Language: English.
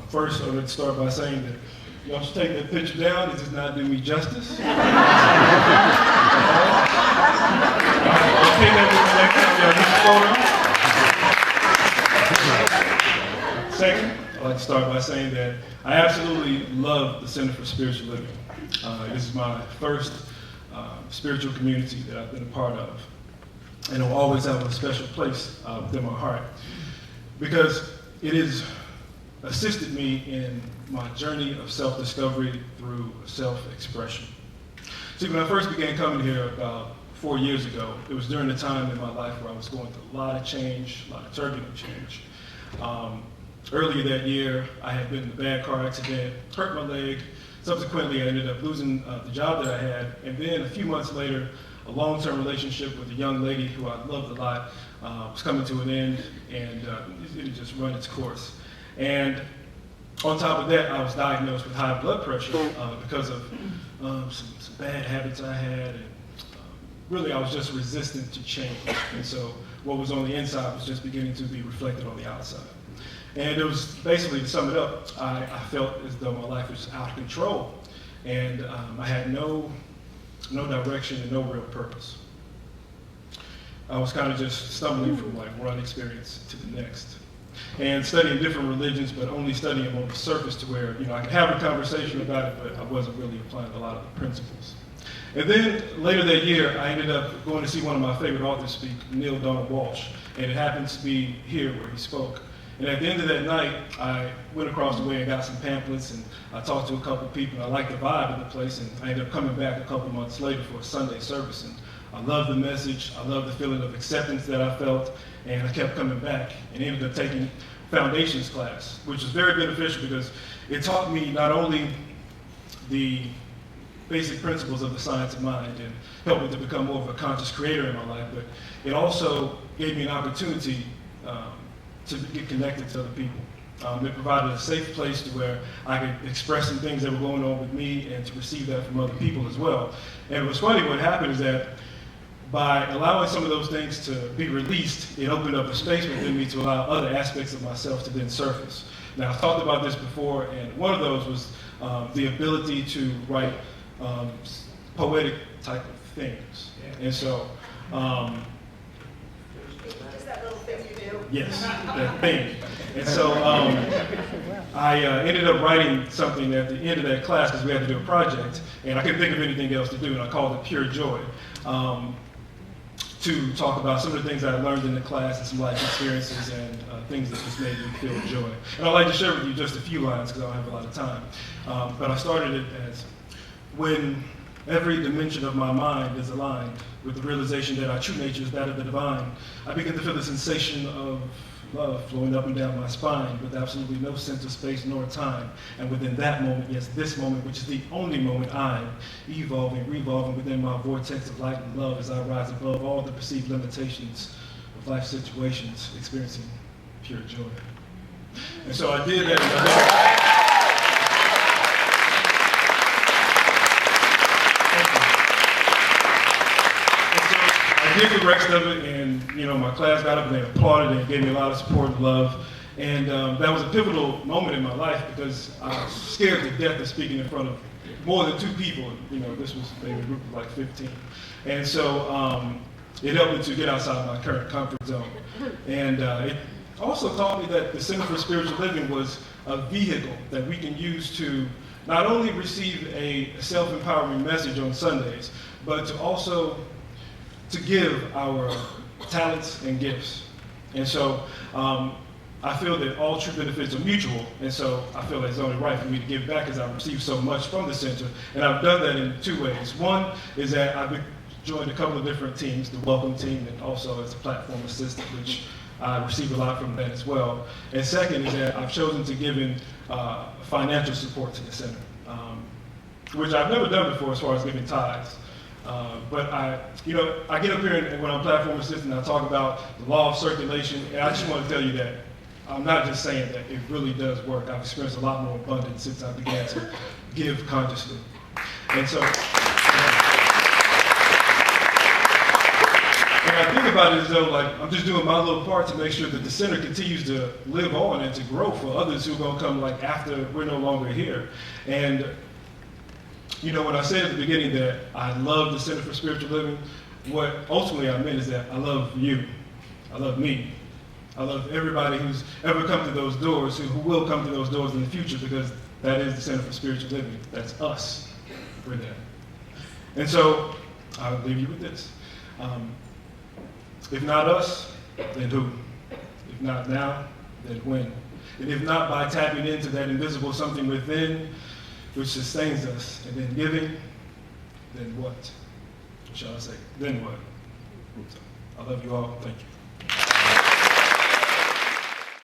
First, I would start by saying that y'all should take that picture down. It does not do me justice. I'll take that with the next time y'all get the photo. Second, I'd like to start by saying that I absolutely love the Center for Spiritual Living. This is my first spiritual community that I've been a part of. And it will always have a special place within my heart because it has assisted me in my journey of self-discovery through self-expression. See, when I first began coming here about 4 years ago, it was during the time in my life where I was going through a lot of change, a lot of turbulent change. Earlier that year, I had been in a bad car accident, hurt my leg. Subsequently, I ended up losing the job that I had, and then a few months later, a long-term relationship with a young lady who I loved a lot was coming to an end, and it had just run its course. And on top of that, I was diagnosed with high blood pressure because of some bad habits I had, and really I was just resistant to change. And so what was on the inside was just beginning to be reflected on the outside. And it was basically, to sum it up, I felt as though my life was out of control, and I had no direction and no real purpose. I was kind of just stumbling from like one experience to the next, and studying different religions, but only studying them on the surface to where I could have a conversation about it, but I wasn't really applying a lot of the principles. And then later that year, I ended up going to see one of my favorite authors speak, Neil Donald Walsh, and it happened to be here where he spoke. And at the end of that night, I went across the way and got some pamphlets, and I talked to a couple of people. I liked the vibe of the place, and I ended up coming back a couple months later for a Sunday service. And I loved the message, I loved the feeling of acceptance that I felt, and I kept coming back and ended up taking foundations class, which was very beneficial because it taught me not only the basic principles of the science of mind and helped me to become more of a conscious creator in my life, but it also gave me an opportunity to get connected to other people. It provided a safe place to where I could express some things that were going on with me and to receive that from other people as well. And it was funny, what happened is that by allowing some of those things to be released, it opened up a space within me to allow other aspects of myself to then surface. Now, I've talked about this before, and one of those was the ability to write poetic type of things. And so, yes, that thing. And so I ended up writing something at the end of that class because we had to do a project, and I couldn't think of anything else to do, and I called it Pure Joy, to talk about some of the things I learned in the class and some life experiences and things that just made me feel joy. And I'd like to share with you just a few lines because I don't have a lot of time. But I started it as, when every dimension of my mind is aligned with the realization that our true nature is that of the divine, I begin to feel the sensation of love flowing up and down my spine with absolutely no sense of space nor time. And within that moment, yes, this moment, which is the only moment, I'm evolving, revolving within my vortex of light and love as I rise above all the perceived limitations of life situations, experiencing pure joy. And so I did that. I did the rest of it, and my class got up and they applauded and gave me a lot of support and love. And that was a pivotal moment in my life because I was scared to death of speaking in front of more than 2 people. This was maybe a group of like 15. And so it helped me to get outside my current comfort zone. And it also taught me that the Center for Spiritual Living was a vehicle that we can use to not only receive a self-empowering message on Sundays, but to also to give our talents and gifts. And so I feel that all true benefits are mutual, and so I feel that it's only right for me to give back as I've received so much from the center. And I've done that in 2 ways. One is that I've joined a couple of different teams, the Welcome Team, and also as a platform assistant, which I receive a lot from that as well. And second is that I've chosen to give in financial support to the center, which I've never done before as far as giving tithes. But I get up here and when I'm platform assistant, I talk about the law of circulation, and I just want to tell you that I'm not just saying that, it really does work. I've experienced a lot more abundance since I began to give consciously. And so, And I think about it as though, like, I'm just doing my little part to make sure that the center continues to live on and to grow for others who are going to come, like, after we're no longer here. And, you know, when I said at the beginning that I love the Center for Spiritual Living, what ultimately I meant is that I love you. I love me. I love everybody who's ever come to those doors, who will come to those doors in the future, because that is the Center for Spiritual Living. That's us. We're there. And so, I'll leave you with this. If not us, then who? If not now, then when? And if not by tapping into that invisible something within, which sustains us, and then giving, then what? Shall I say? Then what? So, I love you all. Thank you.